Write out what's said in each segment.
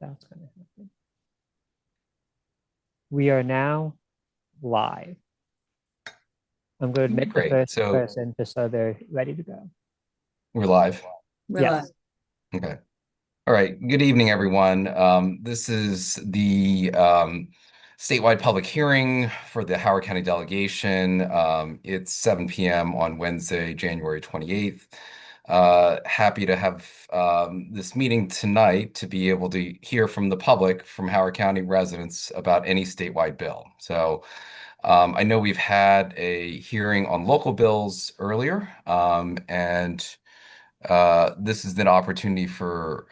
That's going to happen. We are now live. I'm going to admit the Great. first So person just so they're ready to go. we're live. Yes. Okay. All right. Good evening, everyone. This is the statewide public hearing for the Howard County delegation. It's 7 p.m. on Wednesday, January 28th. Happy to have this meeting tonight to be able to hear from the public, from Howard County residents about any statewide bill. So I know we've had a hearing on local bills earlier, and this is an opportunity for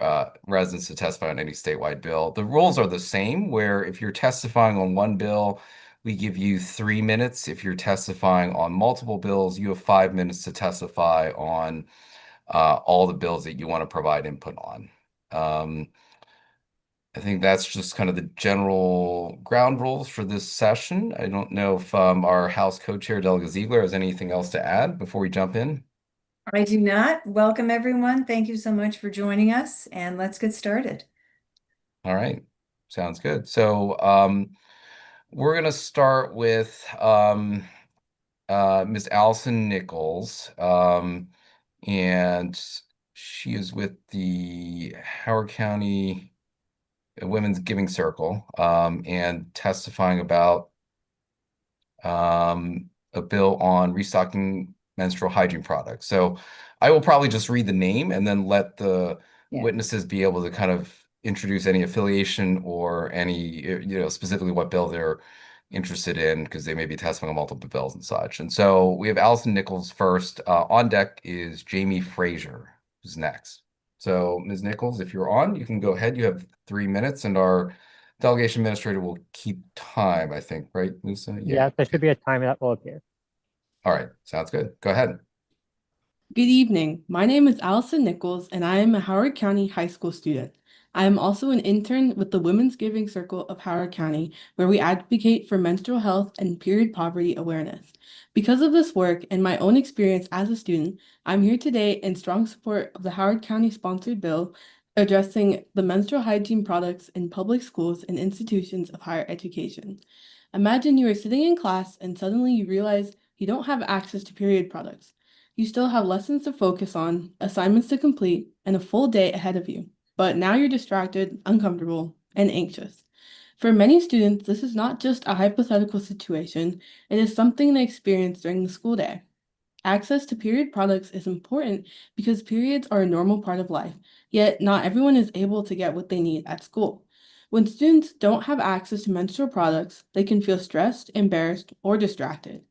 residents to testify on any statewide bill. The rules are the same, where if you're testifying on one bill, we give you 3 minutes. If you're testifying on multiple bills, you have 5 minutes to testify on all the bills that you want to provide input on. I think that's just kind of the general ground rules for this session. I don't know if our House Co-Chair Delegate Ziegler has anything else to add before we jump in. I do not. Welcome, everyone. Thank you so much for joining us, and let's get started. All right, sounds good. So we're going to start with Ms. Allison Nichols, and she is with the Howard County Women's Giving Circle, and testifying about a bill on restocking menstrual hygiene products. So I will probably just read the name and then let the witnesses be able to kind of introduce any affiliation or any, specifically what bill they're interested in, because they may be testifying on multiple bills and such. And so we have Allison Nichols first. On deck is Jamie Frazier, who's next. So Ms. Nichols, if you're on, you can go ahead. You have 3 minutes, and our delegation administrator will keep time, I think, right, Lisa? Yeah, there should Okay. be a timer that will appear. All right. Sounds good. Go ahead. Good evening. My name is Allison Nichols, and I am a Howard County High School student. I am also an intern with the Women's Giving Circle of Howard County, where we advocate for menstrual health and period poverty awareness. Because of this work and my own experience as a student, I'm here today in strong support of the Howard County sponsored bill addressing the menstrual hygiene products in public schools and institutions of higher education. Imagine you are sitting in class and suddenly you realize you don't have access to period products. You still have lessons to focus on, assignments to complete, and a full day ahead of you. But now you're distracted, uncomfortable, and anxious. For many students, this is not just a hypothetical situation, it is something they experience during the school day. Access to period products is important because periods are a normal part of life, yet not everyone is able to get what they need at school. When students don't have access to menstrual products, they can feel stressed, embarrassed, or distracted.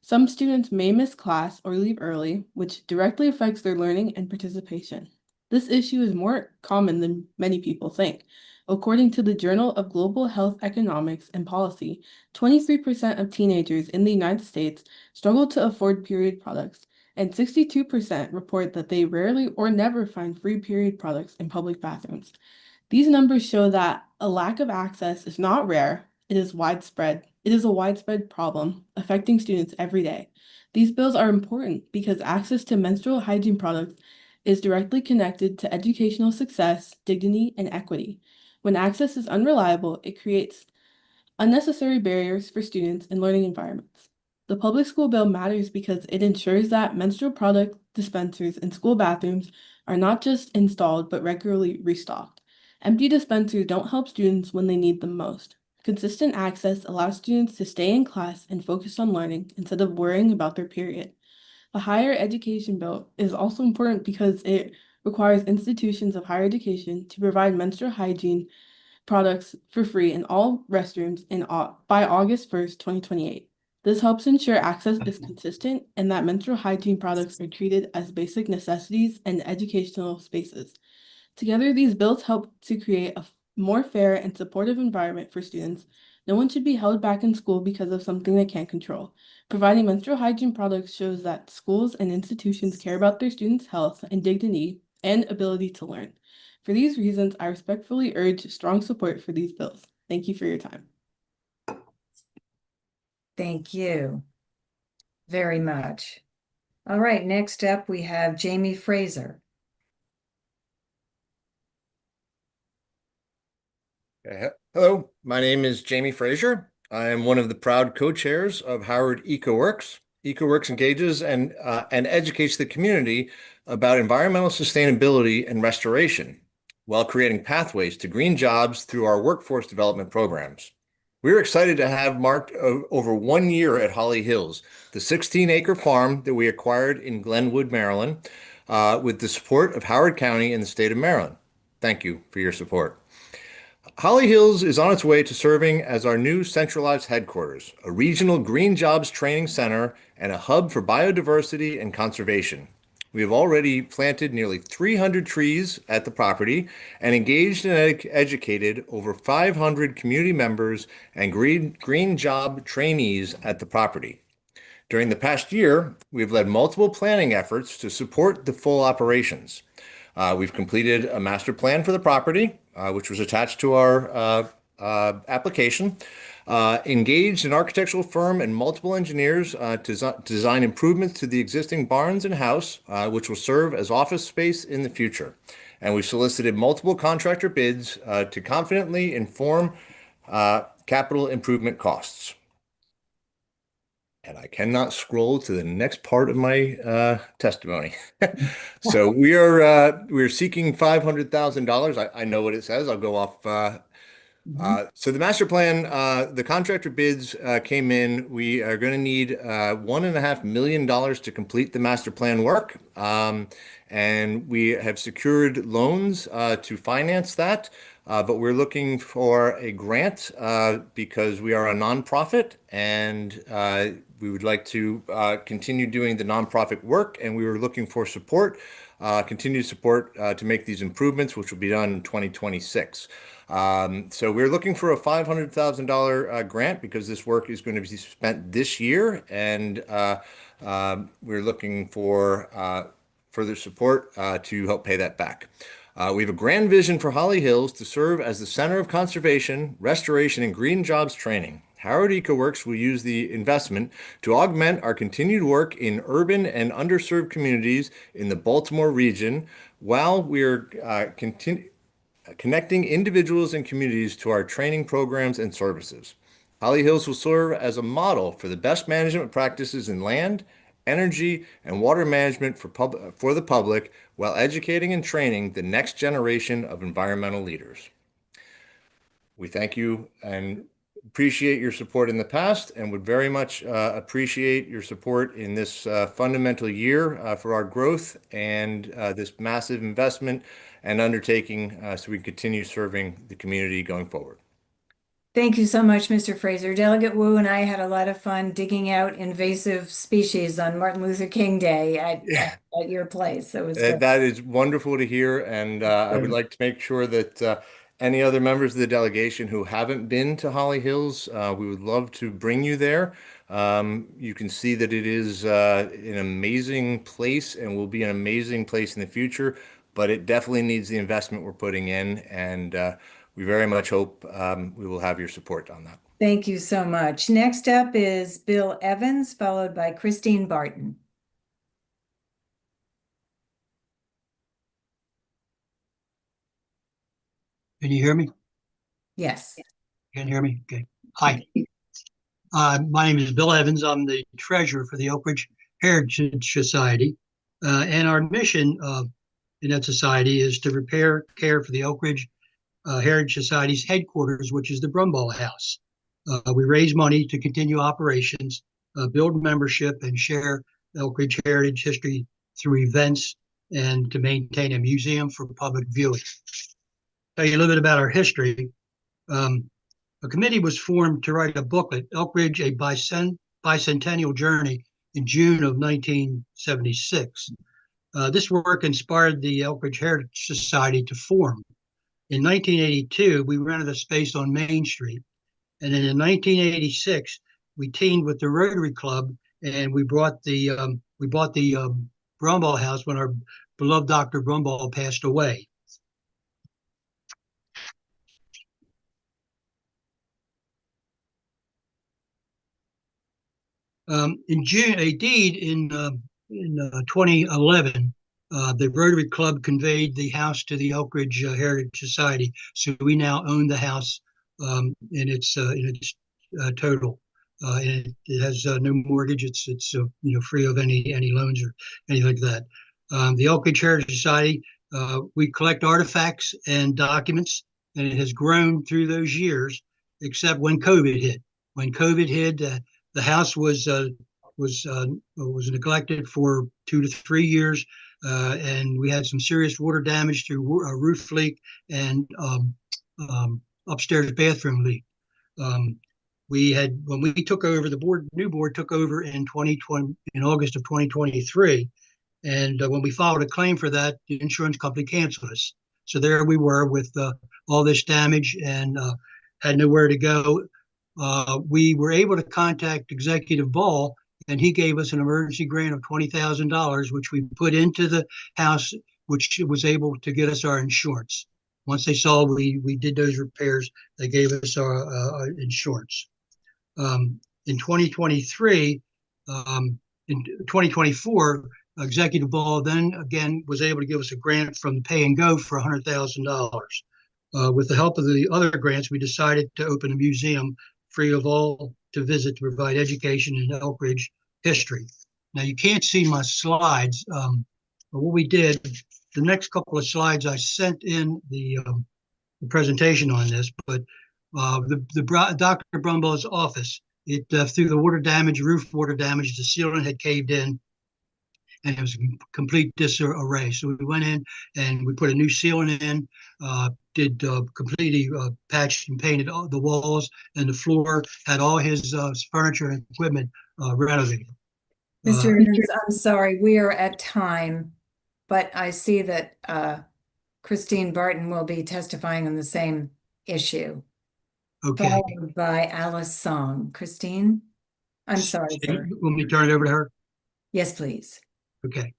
Some students may miss class or leave early, which directly affects their learning and participation. This issue is more common than many people think. According to the Journal of Global Health Economics and Policy, 23% of teenagers in the United States struggle to afford period products, and 62% report that they rarely or never find free period products in public bathrooms. These numbers show that a lack of access is not rare, it is widespread. It is a widespread problem affecting students every day. These bills are important because access to menstrual hygiene products is directly connected to educational success, dignity, and equity. When access is unreliable, it creates unnecessary barriers for students in learning environments. The public school bill matters because it ensures that menstrual product dispensers in school bathrooms are not just installed but regularly restocked. Empty dispensers don't help students when they need them most. Consistent access allows students to stay in class and focus on learning instead of worrying about their period. The higher education bill is also important because it requires institutions of higher education to provide menstrual hygiene products for free in all restrooms by August 1st, 2028. This helps ensure access is consistent and that menstrual hygiene products are treated as basic necessities and educational spaces. Together, these bills help to create a more fair and supportive environment for students. No one should be held back in school because of something they can't control. Providing menstrual hygiene products shows that schools and institutions care about their students' health and dignity and ability to learn. For these reasons, I respectfully urge strong support for these bills. Thank you for your time. Thank you very much. All right, next up we have Jamie Fraser. Hello, my name is Jamie Frazier. I am one of the proud co-chairs of Howard EcoWorks. EcoWorks engages and educates the community about environmental sustainability and restoration while creating pathways to green jobs through our workforce development programs. We're excited to have marked over 1 year at Holly Hills, the 16-acre farm that we acquired in Glenwood, Maryland, with the support of Howard County and the state of Maryland. Thank you for your support. Holly Hills is on its way to serving as our new centralized headquarters, a regional green jobs training center and a hub for biodiversity and conservation. We have already planted nearly 300 trees at the property and engaged and educated over 500 community members and green job trainees at the property. During the past year, we've led multiple planning efforts to support the full operations. We've completed a master plan for the property, which was attached to our application, engaged an architectural firm and multiple engineers to design improvements to the existing barns and house, which will serve as office space in the future. And we've solicited multiple contractor bids to confidently inform capital improvement costs. And I cannot scroll to the next part of my testimony. So we're seeking $500,000. I know what it says. I'll go off. So the master plan, the contractor bids came in. We are going to need $1.5 million to complete the master plan work. And we have secured loans to finance that. But we're looking for a grant because we are a nonprofit and we would like to continue doing the nonprofit work, and we were looking for support, continued support to make these improvements, which will be done in 2026. So we're looking for a $500,000 grant because this work is going to be spent this year, and we're looking for further support to help pay that back. We have a grand vision for Holly Hills to serve as the center of conservation, restoration, and green jobs training. Howard EcoWorks will use the investment to augment our continued work in urban and underserved communities in the Baltimore region while we're connecting individuals and communities to our training programs and services. Holly Hills will serve as a model for the best management practices in land, energy, and water management for the public while educating and training the next generation of environmental leaders. We thank you and appreciate your support in the past and would very much appreciate your support in this fundamental year for our growth and this massive investment and undertaking so we can continue serving the community going forward. Thank you so much, Mr. Fraser. Delegate Wu and I had a lot of fun digging out invasive species on Martin Luther King Day at your place. So it was good. That is wonderful to hear, and I would like to make sure that any other members of the delegation who haven't been to Holly Hills, we would love to bring you there. You can see that it is an amazing place and will be an amazing place in the future, but it definitely needs the investment we're putting in, and we very much hope we will have your support on that. Thank you so much. Next up is Bill Evans, followed by Christine Barton. Can you hear me? Yes. Can you hear me? Okay. Hi. My name is Bill Evans. I'm the treasurer for the Oak Ridge Heritage Society. And our mission in that society is to prepare care for the Oak Ridge Heritage Society's headquarters, which is the Brumball House. We raise money to continue operations, build membership, and share Oak Ridge heritage history through events and to maintain a museum for public viewing. Tell you a little bit about our history. A committee was formed to write a booklet, Oak Ridge, a Bicentennial Journey, in June of 1976. This work inspired the Oak Ridge Heritage Society to form. In 1982, we rented a space on Main Street. And then in 1986, we teamed with the Rotary Club and we bought the Brumball House when our beloved Dr. Brumball passed away. In June, a deed in 2011 The Rotary Club conveyed the house to the Elk Ridge Heritage Society, so we now own the house in its total. And it has no mortgage. It's free of any loans or anything like that. The Elk Ridge Heritage Society, we collect artifacts and documents, and it has grown through those years, except when COVID hit. When COVID hit, the house was neglected for 2 to 3 years, and we had some serious water damage through a roof leak and upstairs bathroom leak. When we took over, the new board took over in August of 2023, and when we filed a claim for that, the insurance company canceled us. So there we were with all this damage and had nowhere to go. We were able to contact Executive Ball, and he gave us an emergency grant of $20,000, which we put into the house, which was able to get us our insurance. Once they saw we did those repairs, they gave us our insurance. In 2023, in 2024, Executive Ball then again was able to give us a grant from Pay and Go for $100,000. With the help of the other grants, we decided to open a museum free of all to visit to provide education in Elk Ridge history. Now you can't see my slides, but what we did, the next couple of slides I sent in the presentation on this, but Dr. Brumbaugh's office, through the roof water damage, the ceiling had caved in, and it was a complete disarray. So we went in and we put a new ceiling in, completely patched and painted all the walls, and the floor, had all his furniture and equipment renovated. Mr. Evans, I'm sorry, we are at time, but I see that Christine Barton will be testifying on the same issue. Okay. Followed by Alice Song. Christine? I'm sorry, sir. Want me to turn it over to her? Yes, please. Okay.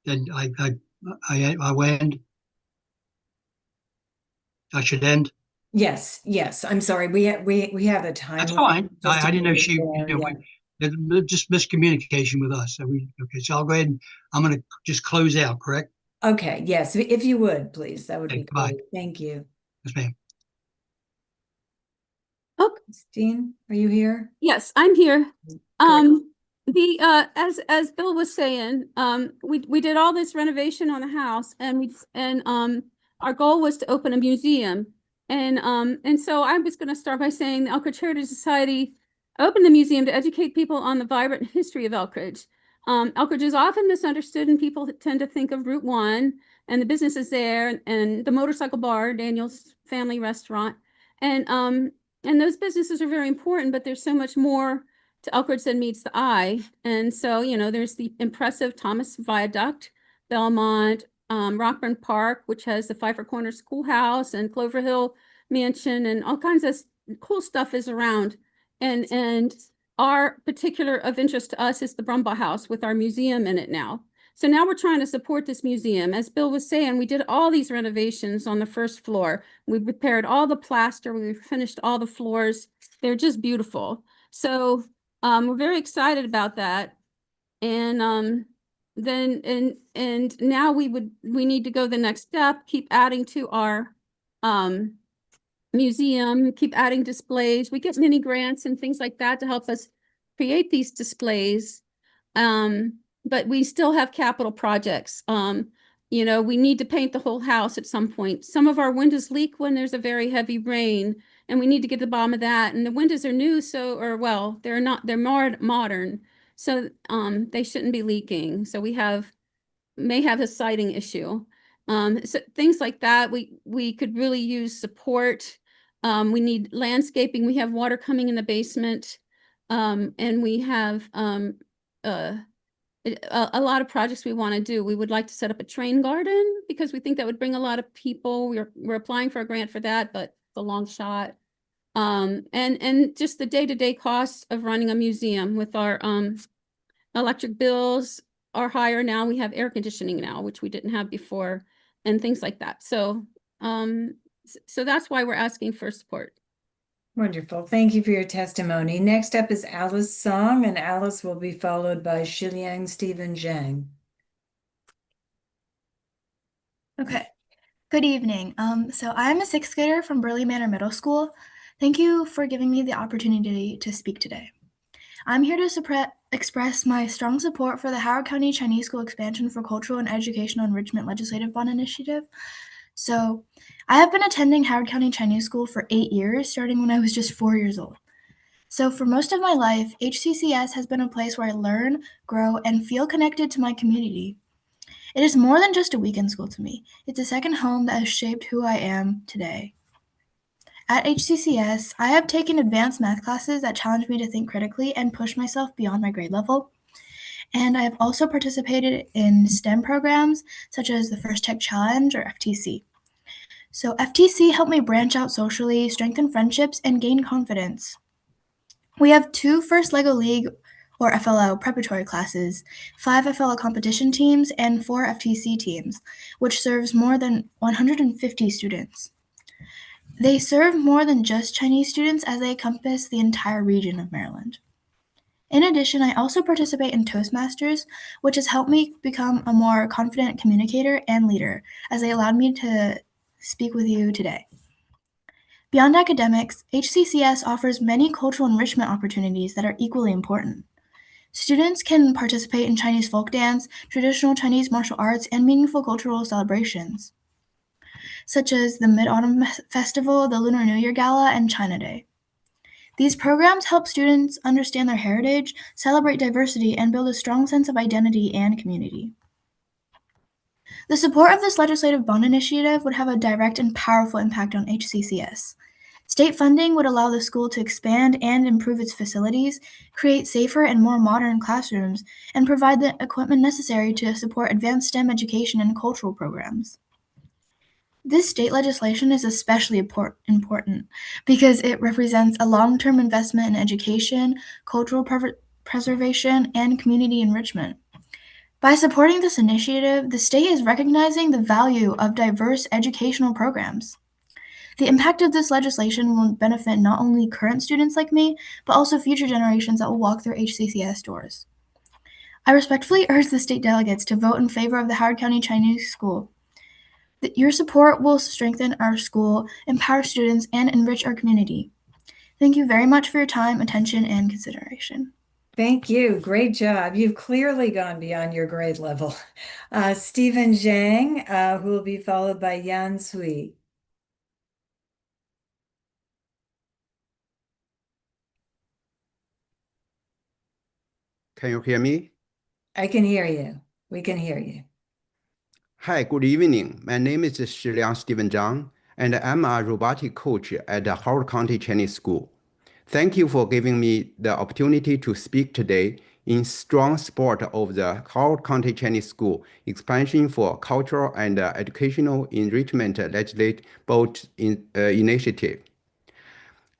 Then I end. I should end. Yes, I'm sorry. We have the time. That's fine. Just I didn't know she. yeah. Just miscommunication with us. Okay. So I'll go ahead and I'm going to just close out. Correct? Okay. Yes, if you would, please, that would be bye. great. Thank you. Yes, ma'am. Okay. Christine, are you here? Yes, I'm here. Great. As Bill was saying, we did all this renovation on the house, and our goal was to open a museum. And so I was going to start by saying the Elk Ridge Heritage Society opened the museum to educate people on the vibrant history of Elk Ridge. Elk Ridge is often misunderstood, and people tend to think of Route 1 and the businesses there and the motorcycle bar, Daniel's Family Restaurant. And those businesses are very important, but there's so much more to Elk Ridge than meets the eye. And so, there's the impressive Thomas Viaduct, Belmont, Rockburn Park, which has the Pfeiffer Corner Schoolhouse and Clover Hill Mansion, and all kinds of cool stuff is around. And our particular of interest to us is the Brumbaugh House with our museum in it now. So now we're trying to support this museum. As Bill was saying, we did all these renovations on the first floor. We repaired all the plaster. We finished all the floors. They're just beautiful. So we're very excited about that. And now we need to go the next step, keep adding to our museum, keep adding displays. We get mini grants and things like that to help us create these displays. But we still have capital projects. We need to paint the whole house at some point. Some of our windows leak when there's a very heavy rain, and we need to get to the bottom of that. And the windows are new, they're more modern, so they shouldn't be leaking. So we may have a siding issue. So things like that, we could really use support. We need landscaping. We have water coming in the basement, and we have a lot of projects we want to do. We would like to set up a train garden because we think that would bring a lot of people. We're applying for a grant for that, but the long shot. And just the day-to-day costs of running a museum with our electric bills are higher now. We have air conditioning now, which we didn't have before, and things like that. So that's why we're asking for support. Wonderful. Thank you for your testimony. Next up is Alice Song, and Alice will be followed by Shiliang Stephen Zhang. Okay. Good evening. So I'm a sixth grader from Burley Manor Middle School. Thank you for giving me the opportunity to speak today. I'm here to express my strong support for the Howard County Chinese School Expansion for Cultural and Educational Enrichment Legislative Bond Initiative. So I have been attending Howard County Chinese School for 8 years, starting when I was just 4 years old. So for most of my life, HCCS has been a place where I learn, grow, and feel connected to my community. It is more than just a weekend school to me. It's a second home that has shaped who I am today. At HCCS, I have taken advanced math classes that challenge me to think critically and push myself beyond my grade level. And I have also participated in STEM programs such as the First Tech Challenge or FTC. So FTC helped me branch out socially, strengthen friendships, and gain confidence. We have 2 First LEGO League or FLO preparatory classes, 5 FLO competition teams, and 4 FTC teams, which serves more than 150 students. They serve more than just Chinese students as they encompass the entire region of Maryland. In addition, I also participate in Toastmasters, which has helped me become a more confident communicator and leader, as they allowed me to speak with you today. Beyond academics, HCCS offers many cultural enrichment opportunities that are equally important. Students can participate in Chinese folk dance, traditional Chinese martial arts, and meaningful cultural celebrations, such as the Mid-Autumn Festival, the Lunar New Year Gala, and China Day. These programs help students understand their heritage, celebrate diversity, and build a strong sense of identity and community. The support of this legislative bond initiative would have a direct and powerful impact on HCCS. State funding would allow the school to expand and improve its facilities, create safer and more modern classrooms, and provide the equipment necessary to support advanced STEM education and cultural programs. This state legislation is especially important because it represents a long-term investment in education, cultural preservation, and community enrichment. By supporting this initiative, the state is recognizing the value of diverse educational programs. The impact of this legislation will benefit not only current students like me, but also future generations that will walk through HCCS doors. I respectfully urge the state delegates to vote in favor of the Howard County Chinese School. Your support will strengthen our school, empower students, and enrich our community. Thank you very much for your time, attention, and consideration. Thank you. Great job. You've clearly gone beyond your grade level. Stephen Zhang, who will be followed by Yan Sui. Can you hear me? I can hear you. We can hear you. Hi, good evening. My name is Shiliang Stephen Zhang, and I'm a robotic coach at the Howard County Chinese School. Thank you for giving me the opportunity to speak today in strong support of the Howard County Chinese School expansion for cultural and educational enrichment legislative bond initiative.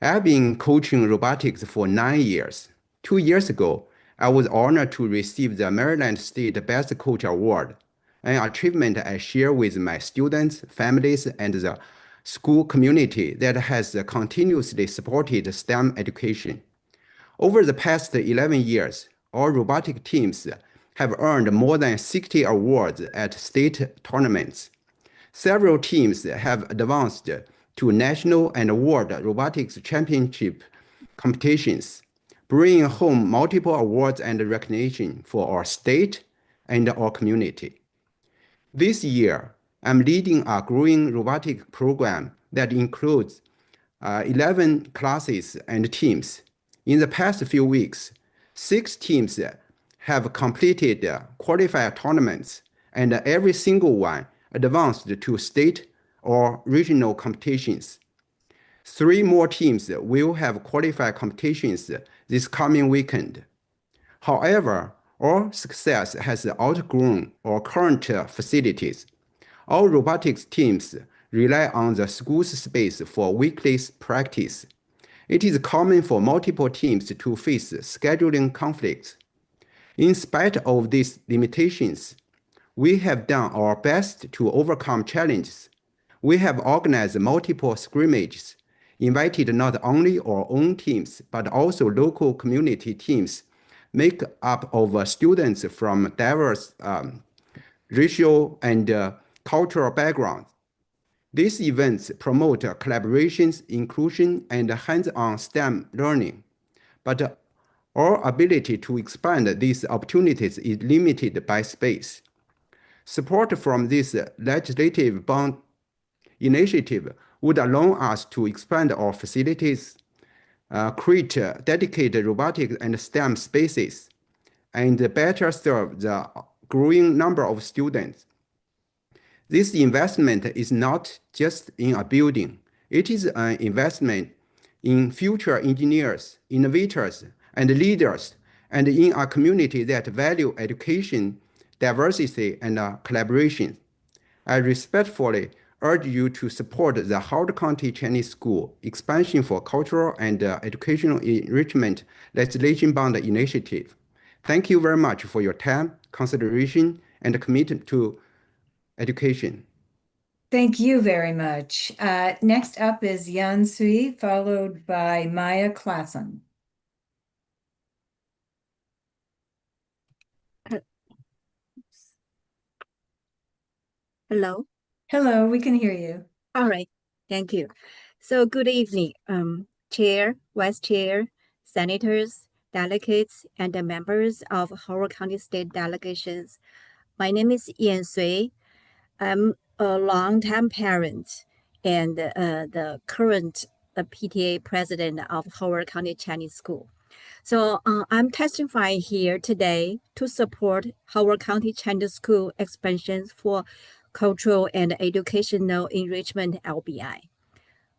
I've been coaching robotics for 9 years. 2 years ago, I was honored to receive the Maryland State Best Coach Award, an achievement I share with my students, families, and the school community that has continuously supported STEM education. Over the past 11 years, our robotic teams have earned more than 60 awards at state tournaments. Several teams have advanced to national and world robotics championship competitions, bringing home multiple awards and recognition for our state and our community. This year, I'm leading a growing robotic program that includes 11 classes and teams. In the past few weeks, 6 teams have completed qualifier tournaments, and every single one advanced to state or regional competitions. 3 more teams will have qualified competitions this coming weekend. However, our success has outgrown our current facilities. Our robotics teams rely on the school's space for weekly practice. It is common for multiple teams to face scheduling conflicts. In spite of these limitations, we have done our best to overcome challenges. We have organized multiple scrimmages, invited not only our own teams, but also local community teams made up of students from diverse racial and cultural backgrounds. These events promote collaborations, inclusion, and hands-on STEM learning, but our ability to expand these opportunities is limited by space. Support from this legislative bond initiative would allow us to expand our facilities, create dedicated robotics and STEM spaces, and better serve the growing number of students. This investment is not just in a building. It is an investment in future engineers, innovators, and leaders, and in a community that value education, diversity, and collaboration. I respectfully urge you to support the Howard County Chinese School Expansion for Cultural and Educational Enrichment Legislation Bond Initiative. Thank you very much for your time, consideration, and commitment to education. Thank you very much. Next up is Yan Sui, followed by Maya Klassen. Hello. Hello, we can hear you. All right. Thank you. So good evening, Chair, Vice Chair, Senators, delegates, and the members of Howard County State Delegations. My name is Yan Sui. I'm a longtime parent and the current PTA president of Howard County Chinese School. So I'm testifying here today to support Howard County Chinese School expansions for cultural and educational enrichment LBI.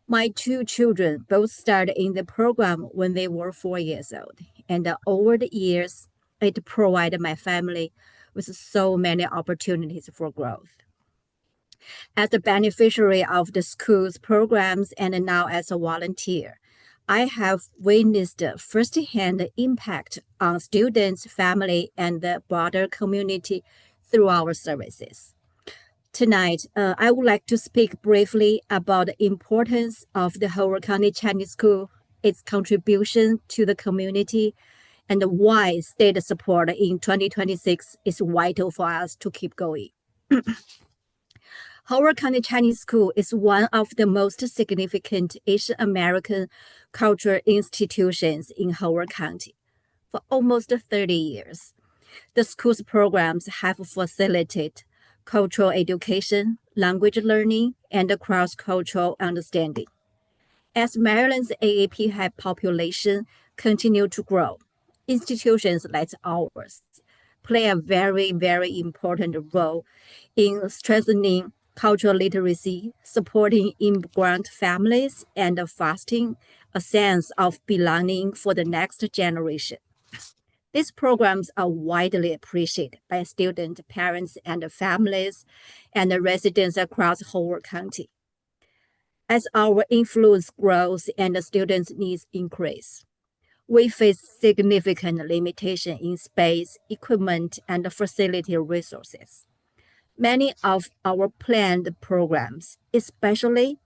My two children both started in the program when they were 4 years old, and over the years, it provided my family with so many opportunities for growth. As a beneficiary of the school's programs and now as a volunteer, I have witnessed firsthand impact on students, family, and the broader community through our services. Tonight, I would like to speak briefly about the importance of the Howard County Chinese School, its contribution to the community, and why state support in 2026 is vital for us to keep going. Howard County Chinese School is one of the most significant Asian American cultural institutions in Howard County. For almost 30 years, the school's programs have facilitated cultural education, language learning, and cross-cultural understanding. As Maryland's AAP high population continue to grow, institutions like ours play a very, very important role in strengthening cultural literacy, supporting immigrant families, and fostering a sense of belonging for the next generation. These programs are widely appreciated by students, parents, and families, and residents across Howard County. As our influence grows and the students' needs increase, we face significant limitation in space, equipment, and facility resources. Many of our planned programs, especially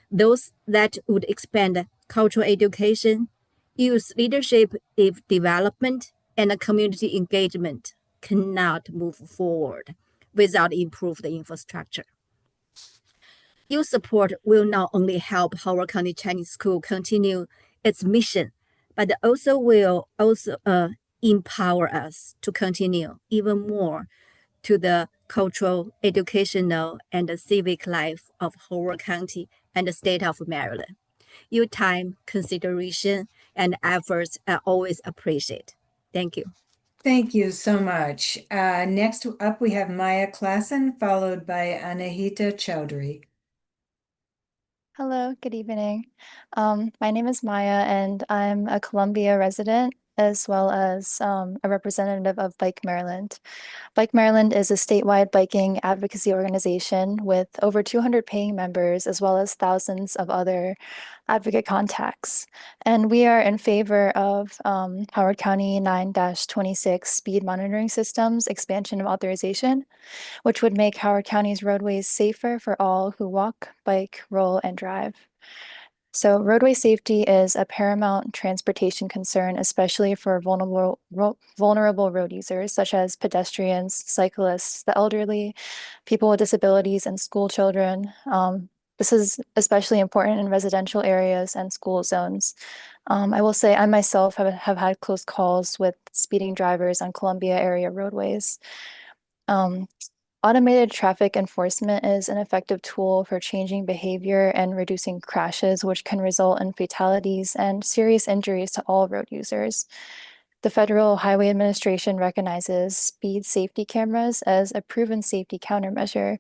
those that would expand cultural education, youth leadership development, and community engagement, cannot move forward without improved infrastructure. Youth support will not only help Howard County Chinese School continue its mission, but also will empower us to continue even more to the cultural, educational, and the civic life of Howard County and the state of Maryland. Your time, consideration, and efforts are always appreciated. Thank you. Thank you so much. Next up, we have Maya Klassen, followed by Anahita Chowdhury. Hello, good evening. My name is Maya, and I'm a Columbia resident as well as a representative of Bike Maryland. Bike Maryland is a statewide biking advocacy organization with over 200 paying members, as well as thousands of other advocate contacts. And we are in favor of Howard County 9-26 speed monitoring systems expansion of authorization, which would make Howard County's roadways safer for all who walk, bike, roll, and drive. So roadway safety is a paramount transportation concern, especially for vulnerable road users such as pedestrians, cyclists, the elderly, people with disabilities, and school children. This is especially important in residential areas and school zones. I will say I myself have had close calls with speeding drivers on Columbia area roadways. Automated traffic enforcement is an effective tool for changing behavior and reducing crashes, which can result in fatalities and serious injuries to all road users. The Federal Highway Administration recognizes speed safety cameras as a proven safety countermeasure,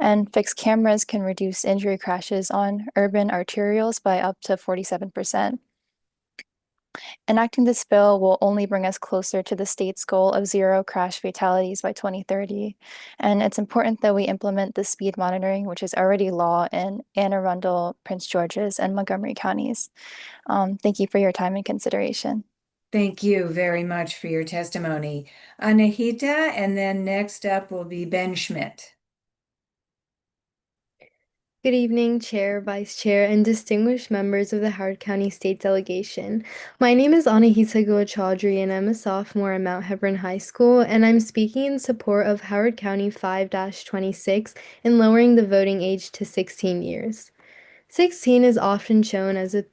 and fixed cameras can reduce injury crashes on urban arterials by up to 47%. Enacting this bill will only bring us closer to the state's goal of 0 crash fatalities by 2030. And it's important that we implement the speed monitoring, which is already law in Anne Arundel, Prince George's, and Montgomery counties. Thank you for your time and consideration. Thank you very much for your testimony. Anahita, and then next up will be Ben Schmidt. Good evening, Chair, Vice Chair, and distinguished members of the Howard County State Delegation. My name is Anahita Goa-Chaudhry, and I'm a sophomore at Mount Hebron High School, and I'm speaking in support of Howard County 5-26 in lowering the voting age to 16 years. 16 is often shown as a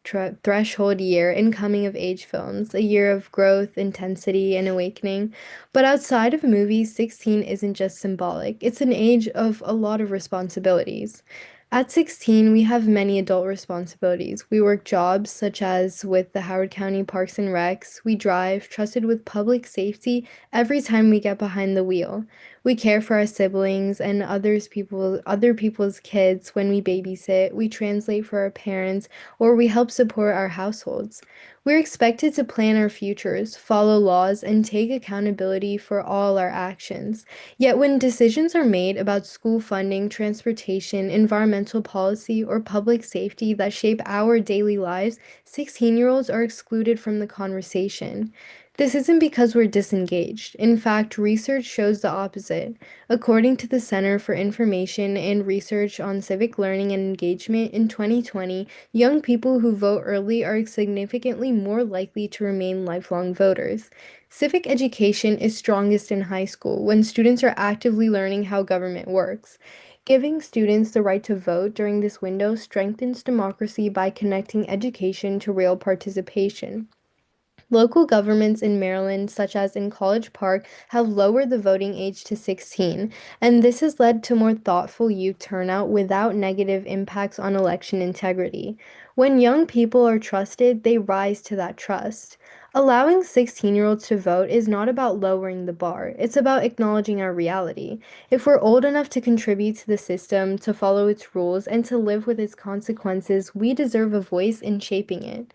threshold year in coming-of-age films, a year of growth, intensity, and awakening. But outside of movies, 16 isn't just symbolic. It's an age of a lot of responsibilities. At 16, we have many adult responsibilities. We work jobs such as with the Howard County Parks and Recs. We drive, trusted with public safety every time we get behind the wheel. We care for our siblings and other people's kids when we babysit. We translate for our parents, or we help support our households. We're expected to plan our futures, follow laws, and take accountability for all our actions. Yet when decisions are made about school funding, transportation, environmental policy, or public safety that shape our daily lives, 16-year-olds are excluded from the conversation. This isn't because we're disengaged. In fact, research shows the opposite. According to the Center for Information and Research on Civic Learning and Engagement in 2020, young people who vote early are significantly more likely to remain lifelong voters. Civic education is strongest in high school when students are actively learning how government works. Giving students the right to vote during this window strengthens democracy by connecting education to real participation. Local governments in Maryland, such as in College Park, have lowered the voting age to 16, and this has led to more thoughtful youth turnout without negative impacts on election integrity. When young people are trusted, they rise to that trust. Allowing 16-year-olds to vote is not about lowering the bar, it's about acknowledging our reality. If we're old enough to contribute to the system, to follow its rules, and to live with its consequences, we deserve a voice in shaping it.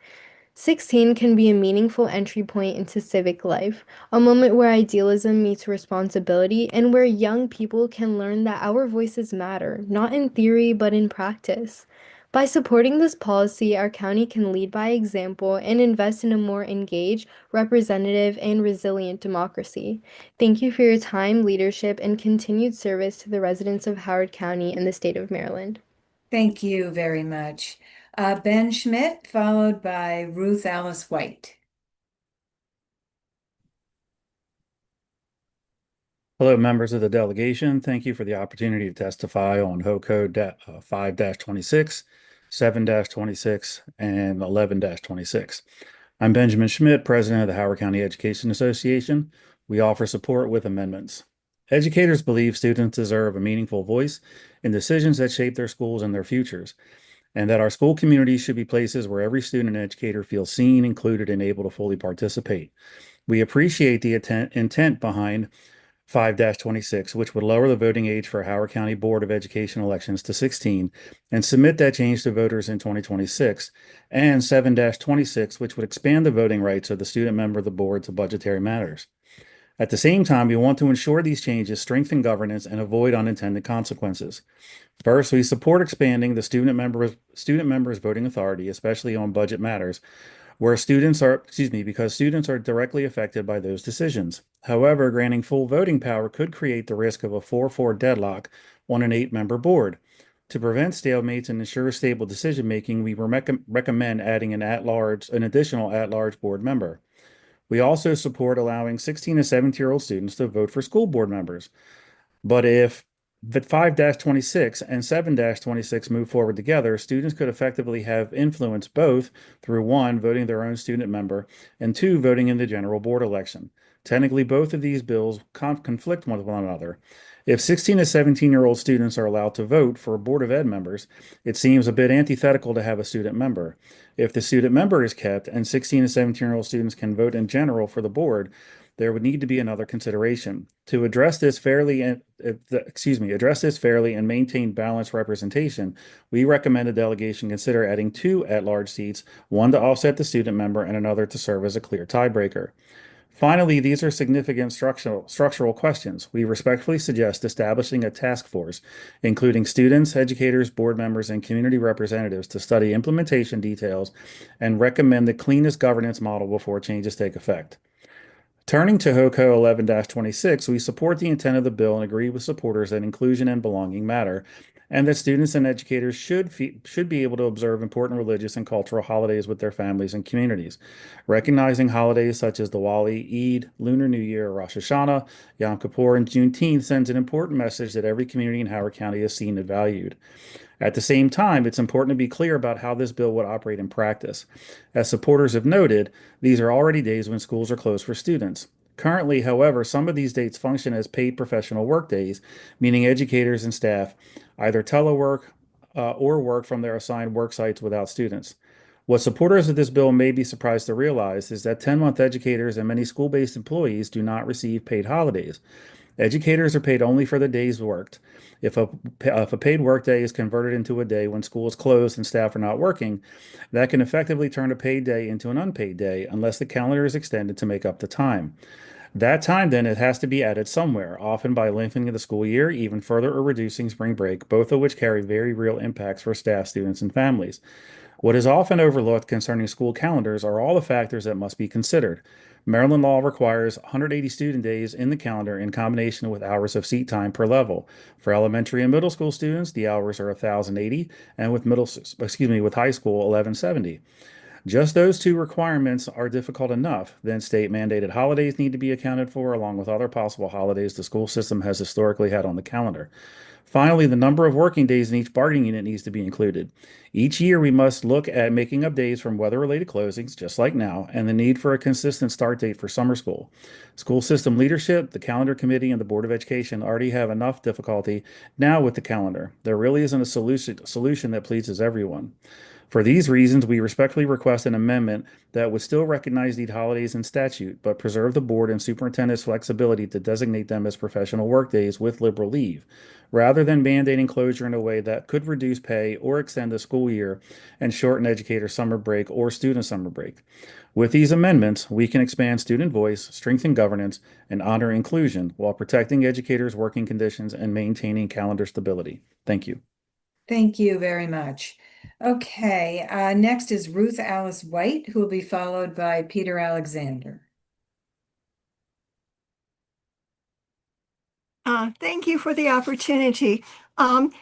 16 can be a meaningful entry point into civic life, a moment where idealism meets responsibility and where young people can learn that our voices matter, not in theory but in practice. By supporting this policy, our county can lead by example and invest in a more engaged, representative, and resilient democracy. Thank you for your time, leadership, and continued service to the residents of Howard County and the state of Maryland. Thank you very much. Ben Schmidt, followed by Ruth Alice White. Hello, members of the delegation. Thank you for the opportunity to testify on HO Code 5-26, 7-26, and 11-26. I'm Benjamin Schmidt, President of the Howard County Education Association. We offer support with amendments. Educators believe students deserve a meaningful voice in decisions that shape their schools and their futures, and that our school communities should be places where every student and educator feels seen, included, and able to fully participate. We appreciate the intent behind 5-26, which would lower the voting age for Howard County Board of Education elections to 16 and submit that change to voters in 2026, and 7-26, which would expand the voting rights of the student member of the board to budgetary matters. At the same time, we want to ensure these changes strengthen governance and avoid unintended consequences. First, we support expanding the student members' voting authority, especially on budget matters, because students are directly affected by those decisions. However, granting full voting power could create the risk of a 4-4 deadlock on an 8-member board. To prevent stalemates and ensure stable decision-making, we recommend adding an additional at-large board member. We also support allowing 16 to 17-year-old students to vote for school board members. But if the 5-26 and 7-26 move forward together, students could effectively have influence both through 1, voting their own student member, and 2, voting in the general board election. Technically, both of these bills conflict with one another. If 16 to 17-year-old students are allowed to vote for Board of Ed members, it seems a bit antithetical to have a student member. If the student member is kept and 16 to 17-year-old students can vote in general for the board, there would need to be another consideration. To address this fairly and maintain balanced representation, we recommend a delegation consider adding 2 at-large seats, one to offset the student member and another to serve as a clear tiebreaker. Finally, these are significant structural questions. We respectfully suggest establishing a task force, including students, educators, board members, and community representatives to study implementation details and recommend the cleanest governance model before changes take effect. Turning to HOCO 11-26, we support the intent of the bill and agree with supporters that inclusion and belonging matter, and that students and educators should be able to observe important religious and cultural holidays with their families and communities. Recognizing holidays such as Diwali, Eid, Lunar New Year, Rosh Hashanah, Yom Kippur, and Juneteenth sends an important message that every community in Howard County is seen and valued. At the same time, it's important to be clear about how this bill would operate in practice. As supporters have noted, these are already days when schools are closed for students. Currently, however, some of these dates function as paid professional work days, meaning educators and staff either telework or work from their assigned work sites without students. What supporters of this bill may be surprised to realize is that 10-month educators and many school-based employees do not receive paid holidays. Educators are paid only for the days worked. If a paid workday is converted into a day when school is closed and staff are not working, that can effectively turn a paid day into an unpaid day unless the calendar is extended to make up the time. That time then it has to be added somewhere, often by lengthening the school year, even further, or reducing spring break, both of which carry very real impacts for staff, students, and families. What is often overlooked concerning school calendars are all the factors that must be considered. Maryland law requires 180 student days in the calendar in combination with hours of seat time per level. For elementary and middle school students, the hours are 1,080, and with high school, 1,170. Just those 2 requirements are difficult enough. Then state-mandated holidays need to be accounted for, along with other possible holidays the school system has historically had on the calendar. Finally, the number of working days in each bargaining unit needs to be included. Each year, we must look at making up days from weather-related closings, just like now, and the need for a consistent start date for summer school. School system leadership, the calendar committee, and the Board of Education already have enough difficulty now with the calendar. There really isn't a solution that pleases everyone. For these reasons, we respectfully request an amendment that would still recognize these holidays in statute, but preserve the board and superintendent's flexibility to designate them as professional workdays with liberal leave, rather than mandating closure in a way that could reduce pay or extend the school year and shorten educator summer break or student summer break. With these amendments, we can expand student voice, strengthen governance, and honor inclusion while protecting educators' working conditions and maintaining calendar stability. Thank you. Thank you very much. Okay, next is Ruth Alice White, who will be followed by Peter Alexander. Thank you for the opportunity. I'm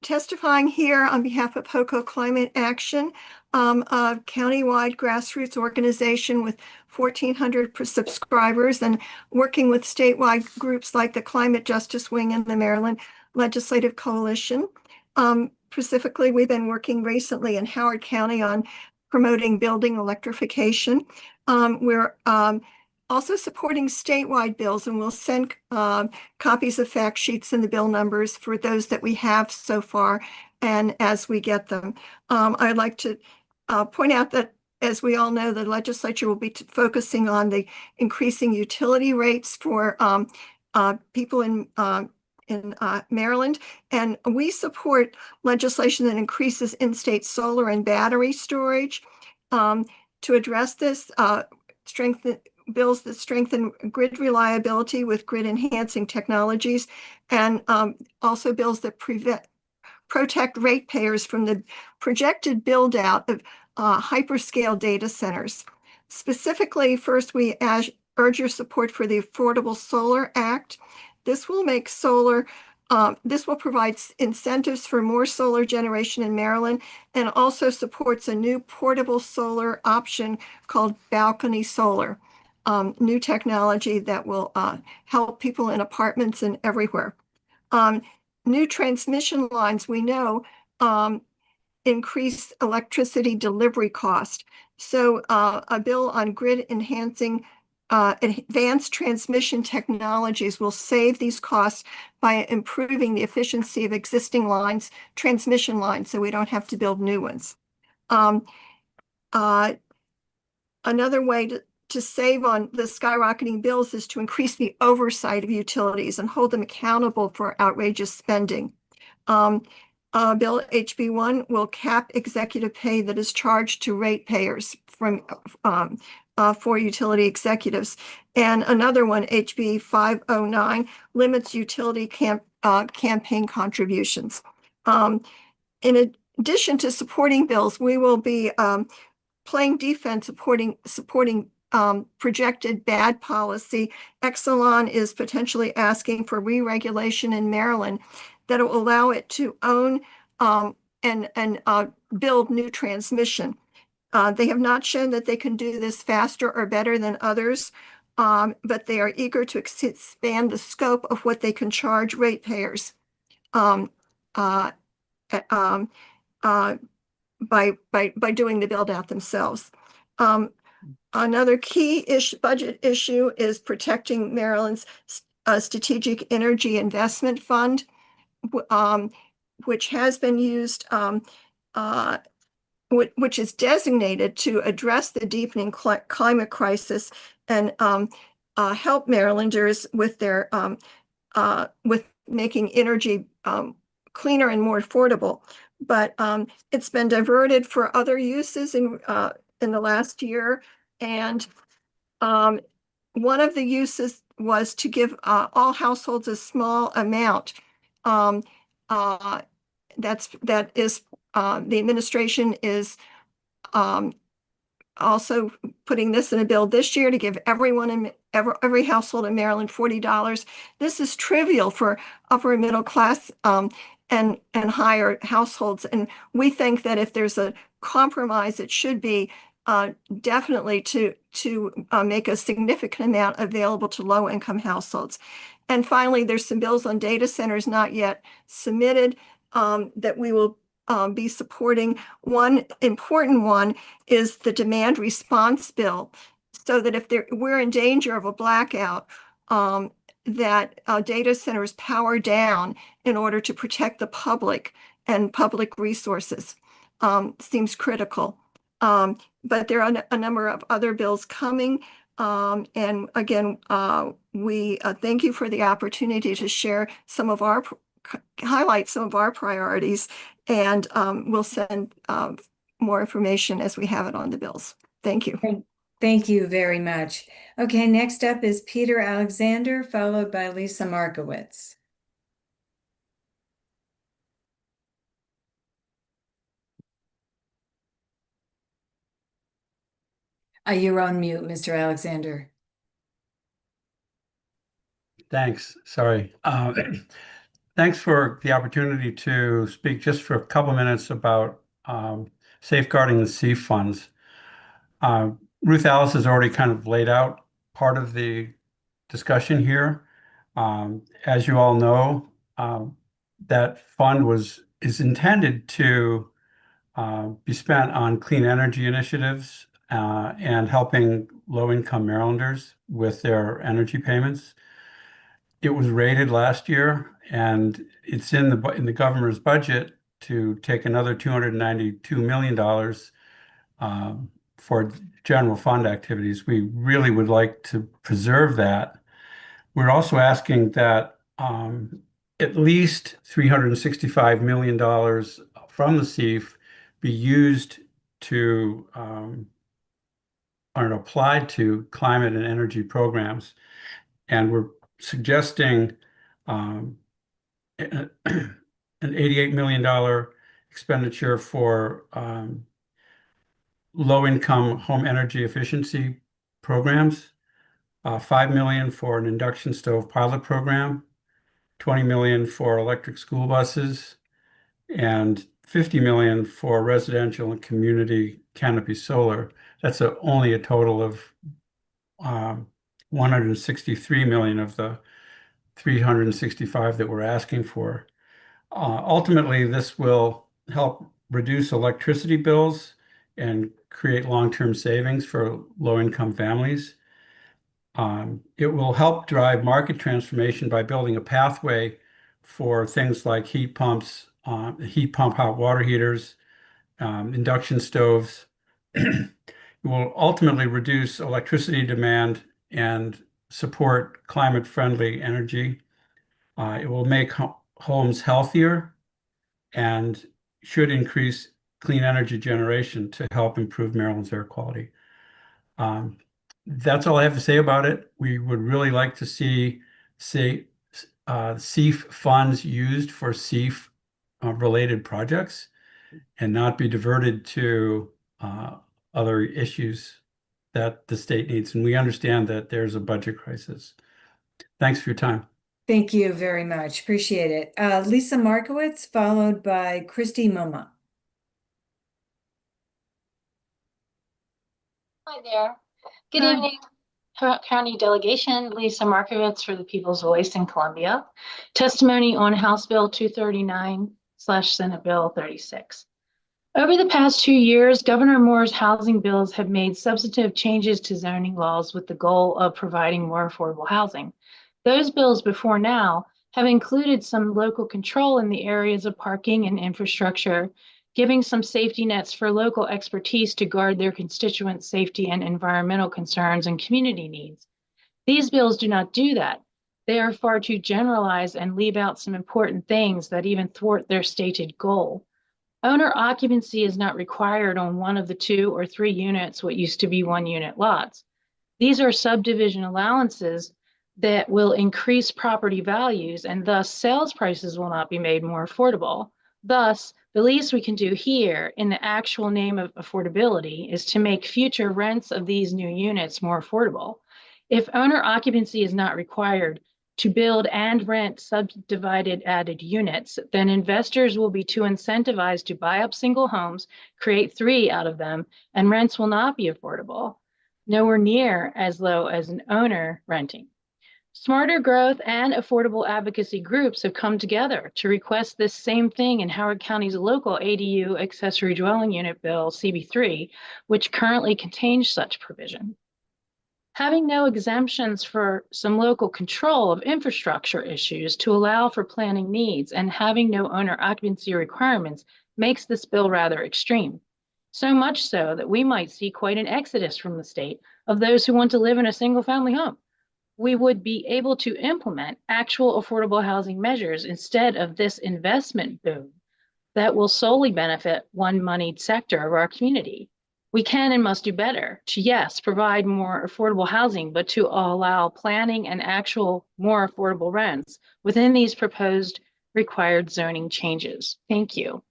testifying here on behalf of HOCO Climate Action, a countywide grassroots organization with 1,400 subscribers and working with statewide groups like the Climate Justice Wing and the Maryland Legislative Coalition. Specifically, we've been working recently in Howard County on promoting building electrification. We're also supporting statewide bills, and we'll send copies of fact sheets and the bill numbers for those that we have so far and as we get them. I'd like to point out that, as we all know, the legislature will be focusing on the increasing utility rates for people in Maryland, and we support legislation that increases in-state solar and battery storage. To address this, bills that strengthen grid reliability with grid enhancing technologies, and also bills that protect ratepayers from the projected build out of hyperscale data centers. Specifically, first, we urge your support for the Affordable Solar Act. This will make solar This will provide incentives for more solar generation in Maryland and also supports a new portable solar option called balcony solar. New technology that will help people in apartments and everywhere. New transmission lines, we know, increase electricity delivery cost. So a bill on grid enhancing advanced transmission technologies will save these costs by improving the efficiency of existing lines, transmission lines, so we don't have to build new ones. Another way to save on the skyrocketing bills is to increase the oversight of utilities and hold them accountable for outrageous spending. Bill HB1 will cap executive pay that is charged to ratepayers for utility executives. And another one, HB 509, limits utility campaign contributions. In addition to supporting bills, we will be playing defense, supporting projected bad policy. Exelon is potentially asking for re-regulation in Maryland that will allow it to own and build new transmission. They have not shown that they can do this faster or better than others, but they are eager to expand the scope of what they can charge ratepayers by doing the build out themselves. Another key budget issue is protecting Maryland's Strategic Energy Investment Fund, which has been used, which is designated to address the deepening climate crisis and help Marylanders with their with making energy cleaner and more affordable. But it's been diverted for other uses in the last year, and one of the uses was to give all households a small amount. The administration is also putting this in a bill this year to give every household in Maryland $40. This is trivial for upper and middle class and higher households, and we think that if there's a compromise, it should be definitely to make a significant amount available to low-income households. And finally, there's some bills on data centers not yet submitted that we will be supporting. One important one is the demand response bill, so that if we're in danger of a blackout, that data centers power down in order to protect the public and public resources. Seems critical. But there are a number of other bills coming. And again, we thank you for the opportunity to share highlight some of our priorities, and we'll send more information as we have it on the bills. Thank you. Thank you very much. Okay, next up is Peter Alexander, followed by Lisa Markowitz. You're on mute, Mr. Alexander. Thanks. Sorry. Thanks for the opportunity to speak just for a couple minutes about safeguarding the SEEF funds. Ruth Alice has already kind of laid out part of the discussion here. As you all know, that fund is intended to be spent on clean energy initiatives and helping low-income Marylanders with their energy payments. It was rated last year, and it's in the governor's budget to take another $292 million for general fund activities. We really would like to preserve that. We're also asking that at least $365 million from the SEEF be used to or applied to climate and energy programs. And we're suggesting an $88 million expenditure for low-income home energy efficiency programs, $5 million for an induction stove pilot program, 20 million for electric school buses, and 50 million for residential and community canopy solar. That's only a total of 163 million of the 365 that we're asking for. Ultimately, this will help reduce electricity bills and create long-term savings for low-income families. It will help drive market transformation by building a pathway for things like heat pumps, heat pump hot water heaters, induction stoves. It will ultimately reduce electricity demand and support climate-friendly energy. It will make homes healthier and should increase clean energy generation to help improve Maryland's air quality. That's all I have to say about it. We would really like to see SEEF funds used for SEEF related projects and not be diverted to other issues that the state needs. And we understand that there's a budget crisis. Thanks for your time. Thank you very much. Appreciate it. Lisa Markowitz, followed by Christy Moma. Hi there. Good Hi. evening, Howard County Delegation. Lisa Markowitz for the People's Voice in Columbia. Testimony on House Bill 239/Senate Bill 36. Over the past 2 years, Governor Moore's housing bills have made substantive changes to zoning laws with the goal of providing more affordable housing. Those bills before now have included some local control in the areas of parking and infrastructure, giving some safety nets for local expertise to guard their constituents' safety and environmental concerns and community needs. These bills do not do that. They are far too generalized and leave out some important things that even thwart their stated goal. Owner occupancy is not required on one of the 2 or 3 units, what used to be 1-unit lots. These are subdivision allowances that will increase property values, and thus sales prices will not be made more affordable. Thus, the least we can do here in the actual name of affordability is to make future rents of these new units more affordable. If owner occupancy is not required to build and rent subdivided added units, then investors will be too incentivized to buy up single homes, create 3 out of them, and rents will not be affordable, nowhere near as low as an owner renting. Smarter growth and affordable advocacy groups have come together to request this same thing in Howard County's local ADU accessory dwelling unit bill, CB3, which currently contains such provision. Having no exemptions for some local control of infrastructure issues to allow for planning needs and having no owner occupancy requirements makes this bill rather extreme. So much so that we might see quite an exodus from the state of those who want to live in a single family home. We would be able to implement actual affordable housing measures instead of this investment boom that will solely benefit one moneyed sector of our community. We can and must do better to, yes, provide more affordable housing, but to allow planning and actual more affordable rents within these proposed required zoning changes. Thank you.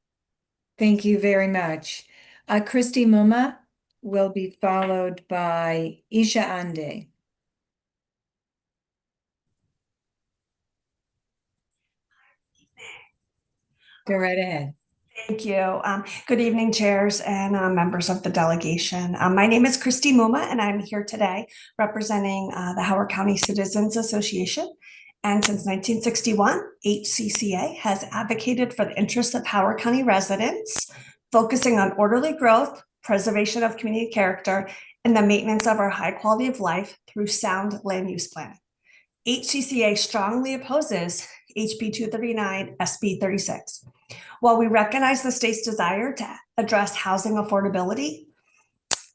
Thank you very much. Christy Moma will be followed by Isha Ande. Go right ahead. Thank you. Good evening, chairs and members of the delegation. My name is Christy Moma, and I'm here today representing the Howard County Citizens Association. And since 1961, HCCA has advocated for the interests of Howard County residents, focusing on orderly growth, preservation of community character, and the maintenance of our high quality of life through sound land use planning. HCCA strongly opposes HB 239, SB 36. While we recognize the state's desire to address housing affordability,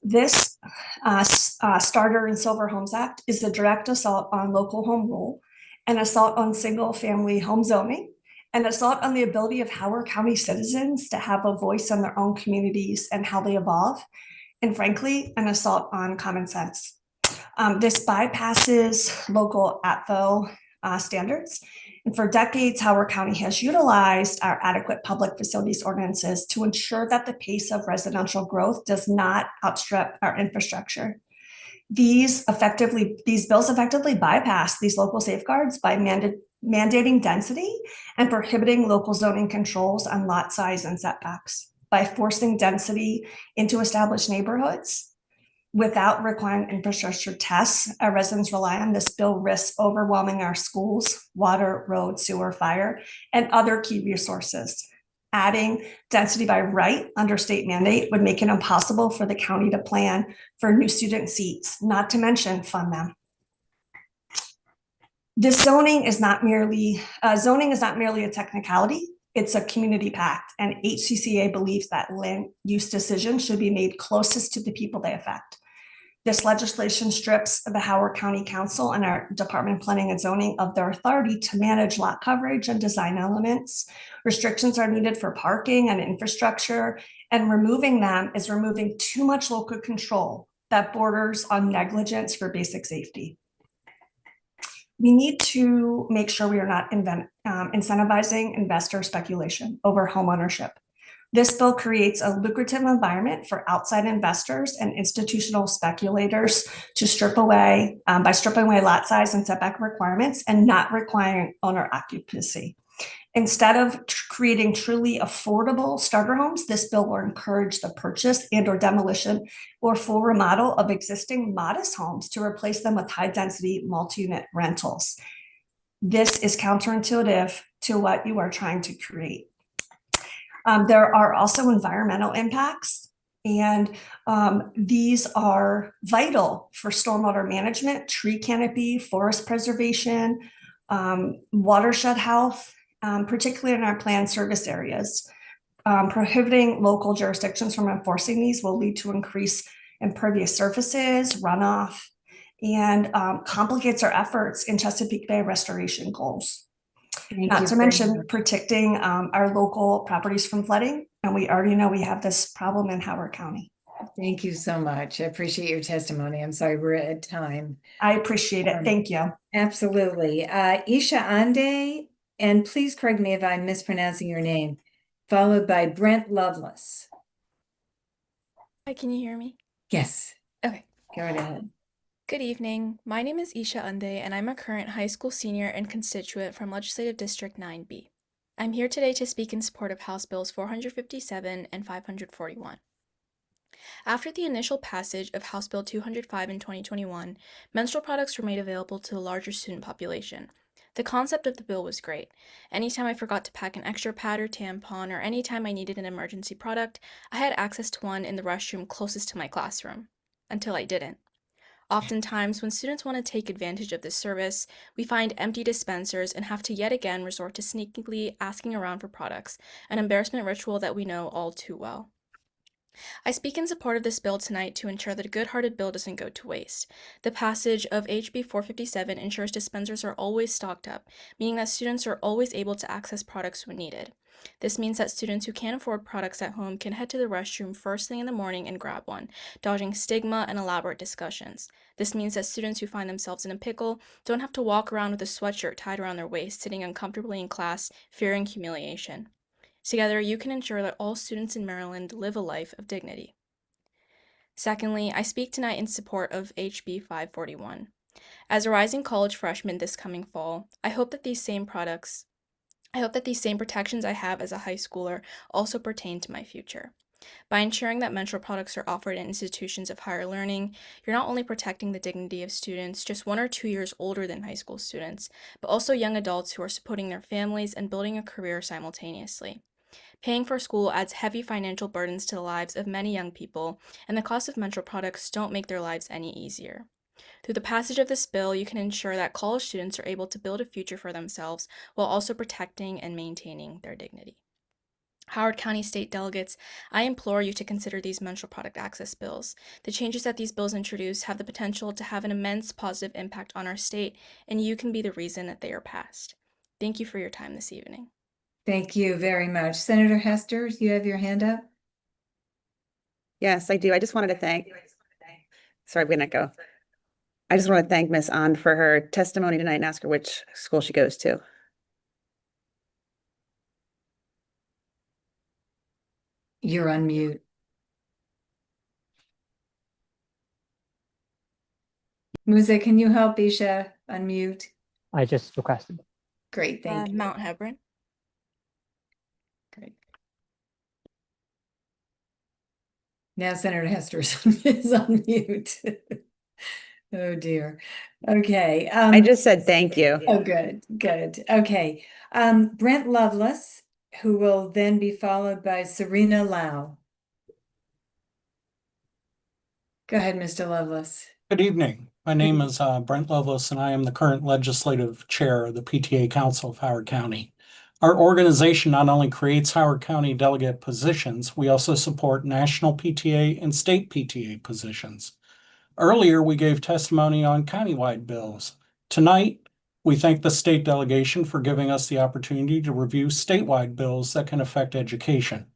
this Starter and Silver Homes Act is a direct assault on local home rule, an assault on single family home zoning, an assault on the ability of Howard County citizens to have a voice in their own communities and how they evolve, and frankly, an assault on common sense. This bypasses local ATFO standards. And for decades, Howard County has utilized our adequate public facilities ordinances to ensure that the pace of residential growth does not outstrip our infrastructure. These bills effectively bypass these local safeguards by mandating density and prohibiting local zoning controls on lot size and setbacks. By forcing density into established neighborhoods without requiring infrastructure tests our residents rely on, this bill risks overwhelming our schools, water, road, sewer, fire, and other key resources. Adding density by right under state mandate would make it impossible for the county to plan for new student seats, not to mention fund them. This zoning is not merely a technicality, it's a community pact, and HCCA believes that land use decisions should be made closest to the people they affect. This legislation strips the Howard County Council and our Department of Planning and Zoning of their authority to manage lot coverage and design elements. Restrictions are needed for parking and infrastructure, and removing them is removing too much local control that borders on negligence for basic safety. We need to make sure we are not incentivizing investor speculation over home ownership. This bill creates a lucrative environment for outside investors and institutional speculators to strip away by stripping away lot size and setback requirements and not requiring owner occupancy. Instead of creating truly affordable starter homes, this bill will encourage the purchase and or demolition or full remodel of existing modest homes to replace them with high density multi-unit rentals. This is counterintuitive to what you are trying to create. There are also environmental impacts, and these are vital for stormwater management, tree canopy, forest preservation, watershed health, particularly in our planned service areas. Prohibiting local jurisdictions from enforcing these will lead to increased impervious surfaces, runoff, and complicates our efforts in Chesapeake Bay restoration goals. Not to mention protecting our local properties from flooding. And we already know we have this problem in Howard County. Thank you so much. I appreciate your testimony. I'm sorry we're at time. I appreciate it. Thank you. Absolutely. Isha Ande, and please correct me if I'm mispronouncing your name, followed by Brent Lovelace. Hi, can you hear me? Yes. Okay. Go right ahead. Good evening. My name is Isha Ande, and I'm a current high school senior and constituent from Legislative District 9B. I'm here today to speak in support of House Bills 457 and 541. After the initial passage of House Bill 205 in 2021, menstrual products were made available to the larger student population. The concept of the bill was great. Anytime I forgot to pack an extra pad or tampon, or anytime I needed an emergency product, I had access to one in the restroom closest to my classroom. Until I didn't. Oftentimes, when students want to take advantage of this service, we find empty dispensers and have to yet again resort to sneakily asking around for products, an embarrassment ritual that we know all too well. I speak in support of this bill tonight to ensure that a good-hearted bill doesn't go to waste. The passage of HB 457 ensures dispensers are always stocked up, meaning that students are always able to access products when needed. This means that students who can't afford products at home can head to the restroom first thing in the morning and grab one, dodging stigma and elaborate discussions. This means that students who find themselves in a pickle don't have to walk around with a sweatshirt tied around their waist, sitting uncomfortably in class, fearing humiliation. Together, you can ensure that all students in Maryland live a life of dignity. Secondly, I speak tonight in support of HB 541. As a rising college freshman this coming fall, I hope that these same protections I have as a high schooler also pertain to my future. By ensuring that menstrual products are offered in institutions of higher learning, you're not only protecting the dignity of students just 1 or 2 years older than high school students, but also young adults who are supporting their families and building a career simultaneously. Paying for school adds heavy financial burdens to the lives of many young people, and the cost of menstrual products don't make their lives any easier. Through the passage of this bill, you can ensure that college students are able to build a future for themselves while also protecting and maintaining their dignity. Howard County State delegates, I implore you to consider these menstrual product access bills. The changes that these bills introduce have the potential to have an immense positive impact on our state, and you can be the reason that they are passed. Thank you for your time this evening. Thank you very much. Senator Hester, you have your hand up? Yes, I do. I just wanted to thank, sorry, I'm gonna go. I just want to thank Ms. An for her testimony tonight and ask her which school she goes to. You're on mute. Musa, can you help Isha unmute? I just requested. Great, thank you. Mount Hebron. Great. Now Senator Hester is on mute. Oh dear. Okay. I just said thank you. Oh, good, good. Okay. Brent Lovelace, who will then be followed by Serena Lau. Go ahead, Mr. Lovelace. Good evening. My name is Brent Lovelace, and I am the current legislative chair of the PTA Council of Howard County. Our organization not only creates Howard County delegate positions, we also support national PTA and state PTA positions. Earlier, we gave testimony on countywide bills. Tonight, we thank the state delegation for giving us the opportunity to review statewide bills that can affect education.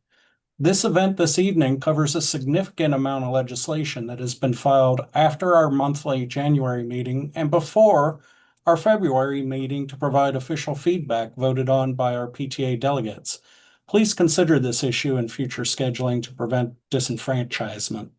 This event this evening covers a significant amount of legislation that has been filed after our monthly January meeting and before our February meeting to provide official feedback voted on by our PTA delegates. Please consider this issue in future scheduling to prevent disenfranchisement.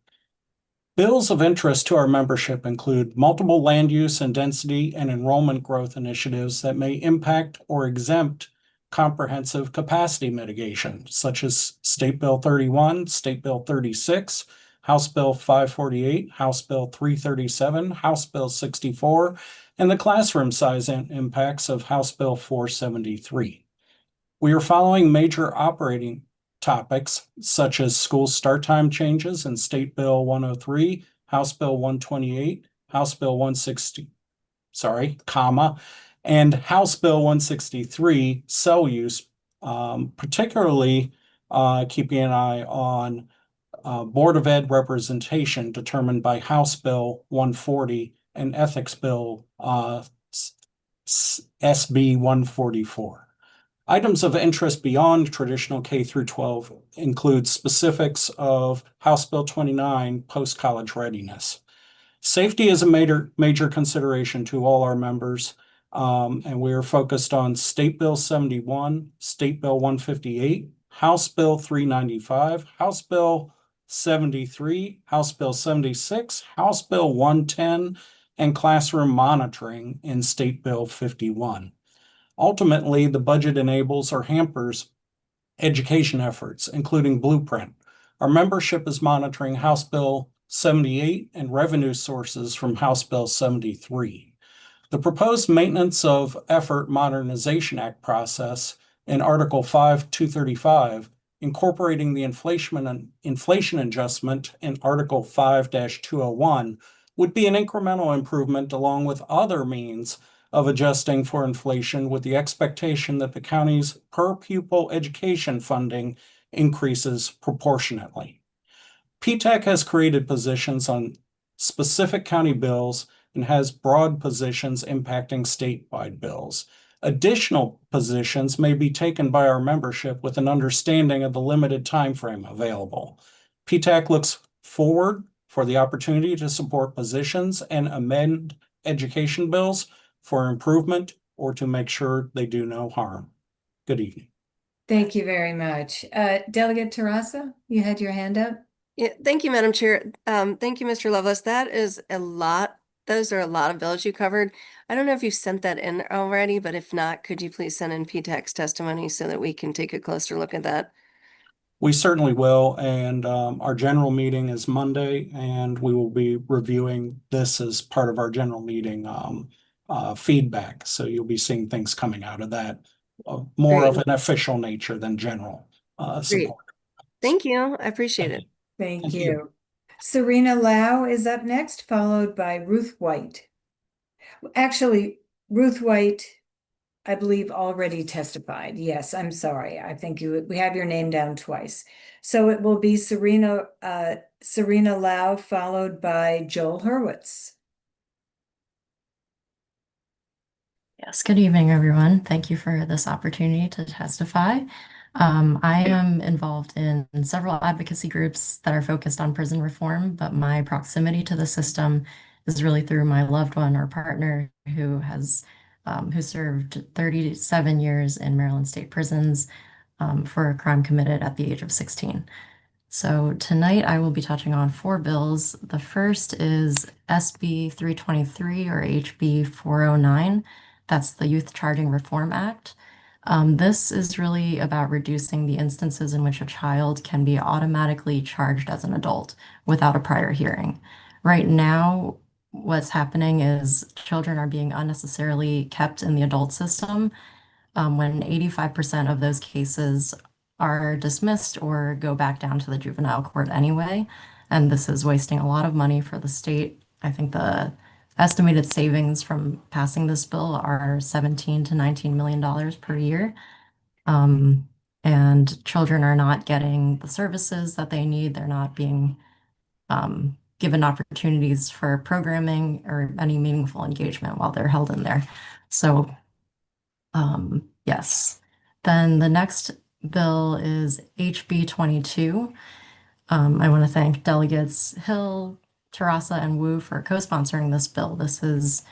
Bills of interest to our membership include multiple land use and density and enrollment growth initiatives that may impact or exempt comprehensive capacity mitigation, such as State Bill 31, State Bill 36, House Bill 548, House Bill 337, House Bill 64, and the classroom size impacts of House Bill 473. We are following major operating topics such as school start time changes in State Bill 103, House Bill 128, House Bill 160, and House Bill 163, cell use, particularly keeping an eye on Board of Ed representation determined by House Bill 140 and Ethics Bill SB 144. Items of interest beyond traditional K through 12 include specifics of House Bill 29, post-college readiness. Safety is a major consideration to all our members, and we are focused on State Bill 71, State Bill 158, House Bill 395, House Bill 73, House Bill 76, House Bill 110, and classroom monitoring in State Bill 51. Ultimately, the budget enables or hampers education efforts, including Blueprint. Our membership is monitoring House Bill 78 and revenue sources from House Bill 73. The proposed Maintenance of Effort Modernization Act process in Article 5235, incorporating the inflation adjustment in Article 5-201, would be an incremental improvement along with other means of adjusting for inflation with the expectation that the county's per pupil education funding increases proportionately. PTAC has created positions on specific county bills and has broad positions impacting statewide bills. Additional positions may be taken by our membership with an understanding of the limited time frame available. PTAC looks forward for the opportunity to support positions and amend education bills for improvement or to make sure they do no harm. Good evening. Thank you very much. Delegate Terrassa, you had your hand up. Yeah, thank you, Madam Chair. Thank you, Mr. Lovelace. That is a lot. Those are a lot of bills you covered. I don't know if you sent that in already, but if not, could you please send in PTAC's testimony so that we can take a closer look at that? We certainly will, and our general meeting is Monday, and we will be reviewing this as part of our general meeting feedback. So you'll be seeing things coming out of that, more of an official nature than general support. Thank you. I appreciate it. Thank you. Serena Lau is up next, followed by Ruth White. Actually, Ruth White, I believe, already testified. Yes, I'm sorry. I think we have your name down twice. So it will be Serena Lau, followed by Joel Hurwitz. Yes, good evening, everyone. Thank you for this opportunity to testify. I am involved in several advocacy groups that are focused on prison reform, but my proximity to the system is really through my loved one or partner who served 37 years in Maryland state prisons for a crime committed at the age of 16. So tonight I will be touching on 4 bills. The first is SB 323 or HB 409. That's the Youth Charging Reform Act. This is really about reducing the instances in which a child can be automatically charged as an adult without a prior hearing. Right now, what's happening is children are being unnecessarily kept in the adult system when 85% of those cases are dismissed or go back down to the juvenile court anyway. And this is wasting a lot of money for the state. I think the estimated savings from passing this bill are $17 to $19 million per year. And children are not getting the services that they need. They're not being given opportunities for programming or any meaningful engagement while they're held in there. So yes. Then the next bill is HB 22. I want to thank Delegates Hill, Terrassa, and Wu for co-sponsoring this bill. This is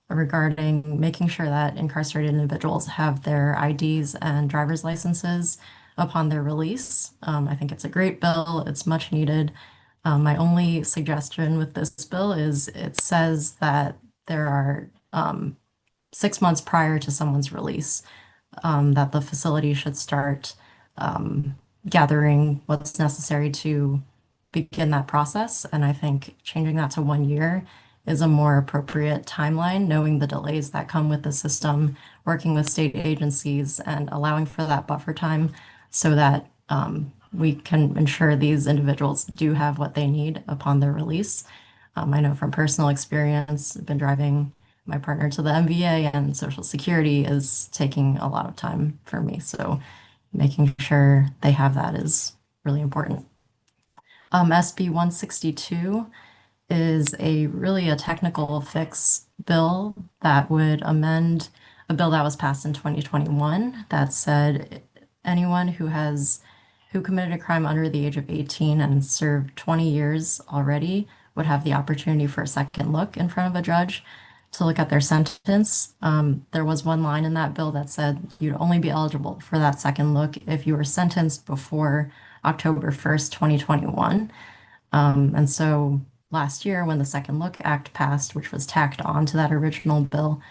regarding making sure that incarcerated individuals have their IDs and driver's licenses upon their release. I think it's a great bill. It's much needed. My only suggestion with this bill is it says that there are 6 months prior to someone's release that the facility should start gathering what's necessary to begin that process. And I think changing that to 1 year is a more appropriate timeline, knowing the delays that come with the system, working with state agencies and allowing for that buffer time so that we can ensure these individuals do have what they need upon their release. I know from personal experience, I've been driving my partner to the MVA, and Social Security is taking a lot of time for me. So making sure they have that is really important. SB 162 is really a technical fix bill that would amend a bill that was passed in 2021 that said anyone who committed a crime under the age of 18 and served 20 years already would have the opportunity for a second look in front of a judge to look at their sentence. There was one line in that bill that said you'd only be eligible for that second look if you were sentenced before October 1st, 2021. And so last year, when the Second Look Act passed, which was tacked on to that original bill,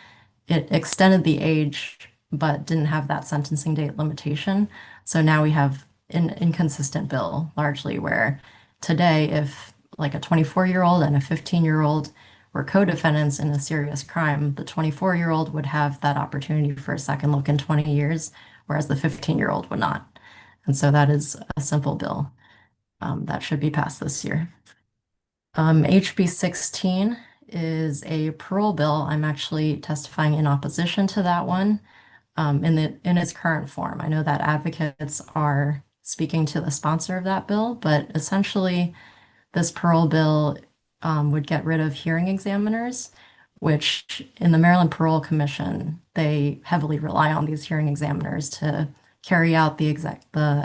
it extended the age, but didn't have that sentencing date limitation. So now we have an inconsistent bill, largely where today, if like a 24-year-old and a 15-year-old were co-defendants in a serious crime, the 24-year-old would have that opportunity for a second look in 20 years, whereas the 15-year-old would not. And so that is a simple bill that should be passed this year. HB 16 is a parole bill. I'm actually testifying in opposition to that one in its current form. I know that advocates are speaking to the sponsor of that bill, but essentially this parole bill would get rid of hearing examiners, which in the Maryland Parole Commission, they heavily rely on these hearing examiners to carry out the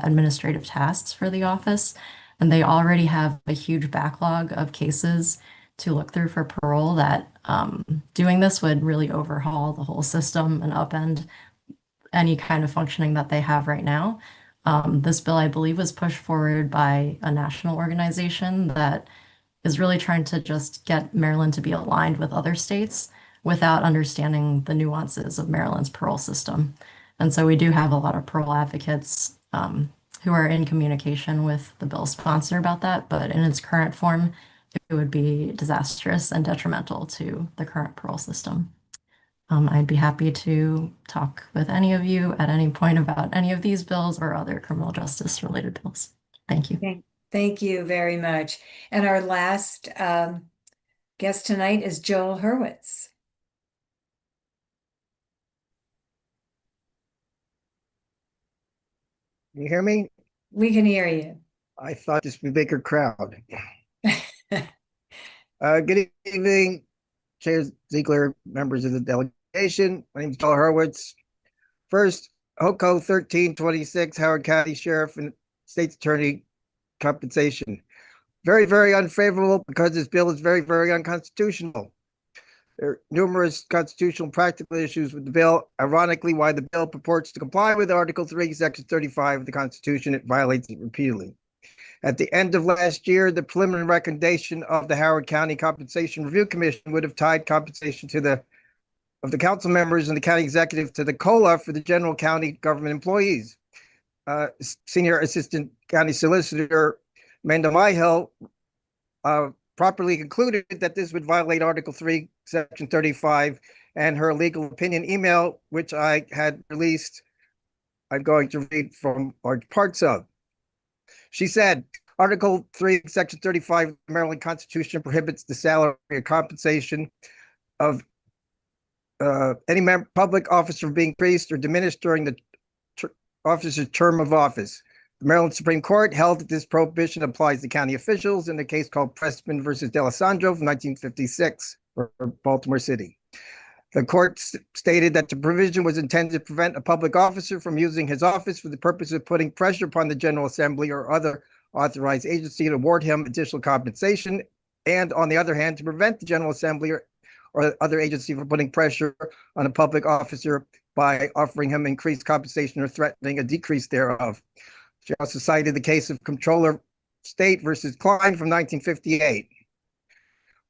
administrative tasks for the office. And they already have a huge backlog of cases to look through for parole that doing this would really overhaul the whole system and upend any kind of functioning that they have right now. This bill, I believe, was pushed forward by a national organization that is really trying to just get Maryland to be aligned with other states without understanding the nuances of Maryland's parole system. And so we do have a lot of parole advocates who are in communication with the bill sponsor about that, but in its current form, it would be disastrous and detrimental to the current parole system. I'd be happy to talk with any of you at any point about any of these bills or other criminal justice related bills. Thank you. Thank you very much. And our last guest tonight is Joel Hurwitz. Can you hear me? We can hear you. I thought this would be a bigger crowd. Good evening, Chair Ziegler, members of the delegation. My name is Joel Hurwitz. First, HOCO 1326, Howard County Sheriff and State's Attorney compensation. Very, very unfavorable because this bill is very, very unconstitutional. There are numerous constitutional and practical issues with the bill. Ironically, while the bill purports to comply with Article 3, Section 35 of the Constitution, it violates it repeatedly. At the end of last year, the preliminary recommendation of the Howard County Compensation Review Commission would have tied compensation to the of the council members and the county executive to the COLA for the general county government employees. Senior Assistant County Solicitor Amanda Myhill properly concluded that this would violate Article 3, Section 35, and her legal opinion email, which I had released, I'm going to read from large parts of. She said, Article 3, Section 35 of the Maryland Constitution prohibits the salary or compensation of any public officer from being increased or diminished during the officer's term of office. The Maryland Supreme Court held that this prohibition applies to county officials in a case called Pressman versus D'Alessandro from 1956 for Baltimore City. The court stated that the provision was intended to prevent a public officer from using his office for the purpose of putting pressure upon the General Assembly or other authorized agency to award him additional compensation, and on the other hand, to prevent the General Assembly or other agency from putting pressure on a public officer by offering him increased compensation or threatening a decrease thereof. She also cited the case of Comptroller State versus Klein from 1958.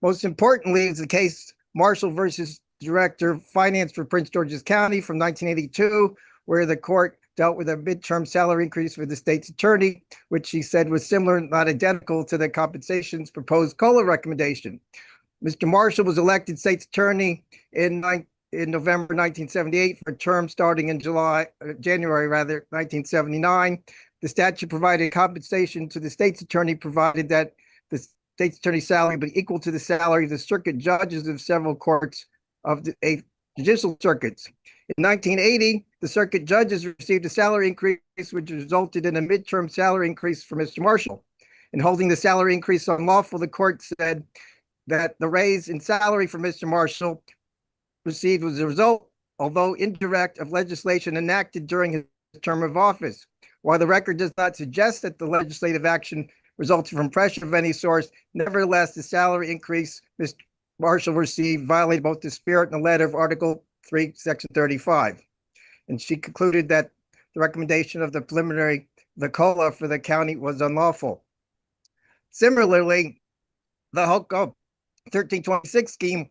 Most importantly is the case Marshall versus Director of Finance for Prince George's County from 1982, where the court dealt with a midterm salary increase for the state's attorney, which she said was similar, not identical, to the compensation's proposed COLA recommendation. Mr. Marshall was elected state's attorney in November 1978 for a term starting in January 1979. The statute provided compensation to the state's attorney, provided that the state's attorney's salary be equal to the salary of the circuit judges of several courts of the judicial circuits. In 1980, the circuit judges received a salary increase, which resulted in a midterm salary increase for Mr. Marshall. In holding the salary increase unlawful, the court said that the raise in salary for Mr. Marshall received was a result, although indirect, of legislation enacted during his term of office. While the record does not suggest that the legislative action resulted from pressure of any source, nevertheless, the salary increase Mr. Marshall received violated both the spirit and the letter of Article 3, Section 35. And she concluded that the recommendation of the preliminary, the COLA for the county, was unlawful. Similarly, the HOCO 1326 scheme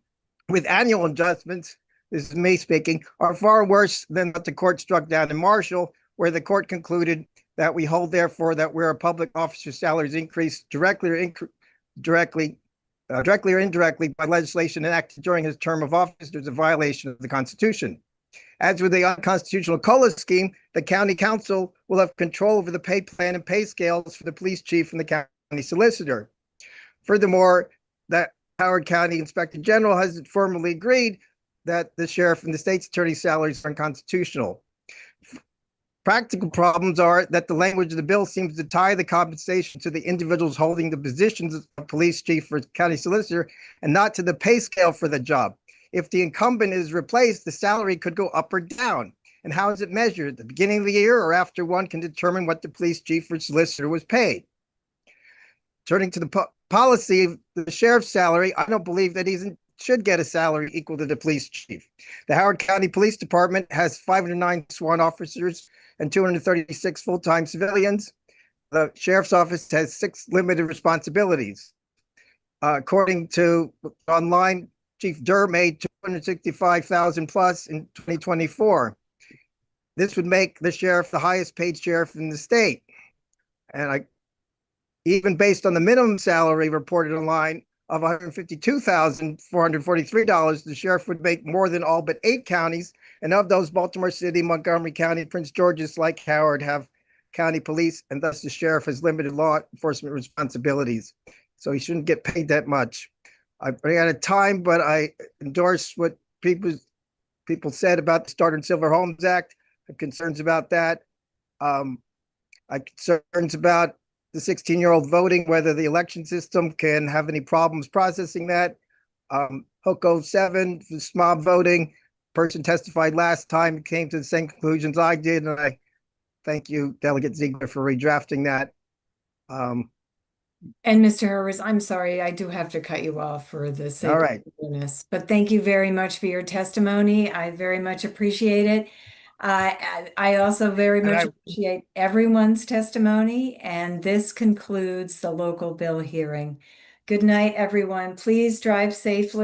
with annual adjustments, this is me speaking, are far worse than what the court struck down in Marshall, where the court concluded that we hold, therefore, that where a public officer's salaries increase directly or indirectly by legislation enacted during his term of office, there's a violation of the Constitution. As with the unconstitutional COLA scheme, the county council will have control over the pay plan and pay scales for the police chief and the county solicitor. Furthermore, that Howard County Inspector General has formally agreed that the sheriff and the state's attorney's salaries are unconstitutional. Practical problems are that the language of the bill seems to tie the compensation to the individuals holding the positions of police chief or county solicitor and not to the pay scale for the job. If the incumbent is replaced, the salary could go up or down. And how is it measured? At the beginning of the year or after one can determine what the police chief or solicitor was paid? Turning to the policy of the sheriff's salary, I don't believe that he should get a salary equal to the police chief. The Howard County Police Department has 509 sworn officers and 236 full-time civilians. The sheriff's office has 6 limited responsibilities. According to online, Chief Durr made $265,000 plus in 2024. This would make the sheriff the highest paid sheriff in the state. And even based on the minimum salary reported online of $152,443, the sheriff would make more than all but 8 counties. And of those, Baltimore City, Montgomery County, Prince George's, like Howard, have county police, and thus the sheriff has limited law enforcement responsibilities. So he shouldn't get paid that much. I'm running out of time, but I endorse what people said about the Starter and Silver Homes Act. I have concerns about that. I have concerns about the 16-year-old voting, whether the election system can have any problems processing that. HOCO 7, the SMOB voting, person testified last time, came to the same conclusions I did, and I thank you, Delegate Ziegler, for redrafting that. And Mr. Hurwitz, I'm sorry, I do have to cut you off for the sake All right. of fairness, but thank you very much for your testimony. I very much appreciate it. I also very much appreciate everyone's testimony, and this concludes the local bill hearing. Good night, everyone. Please drive safely.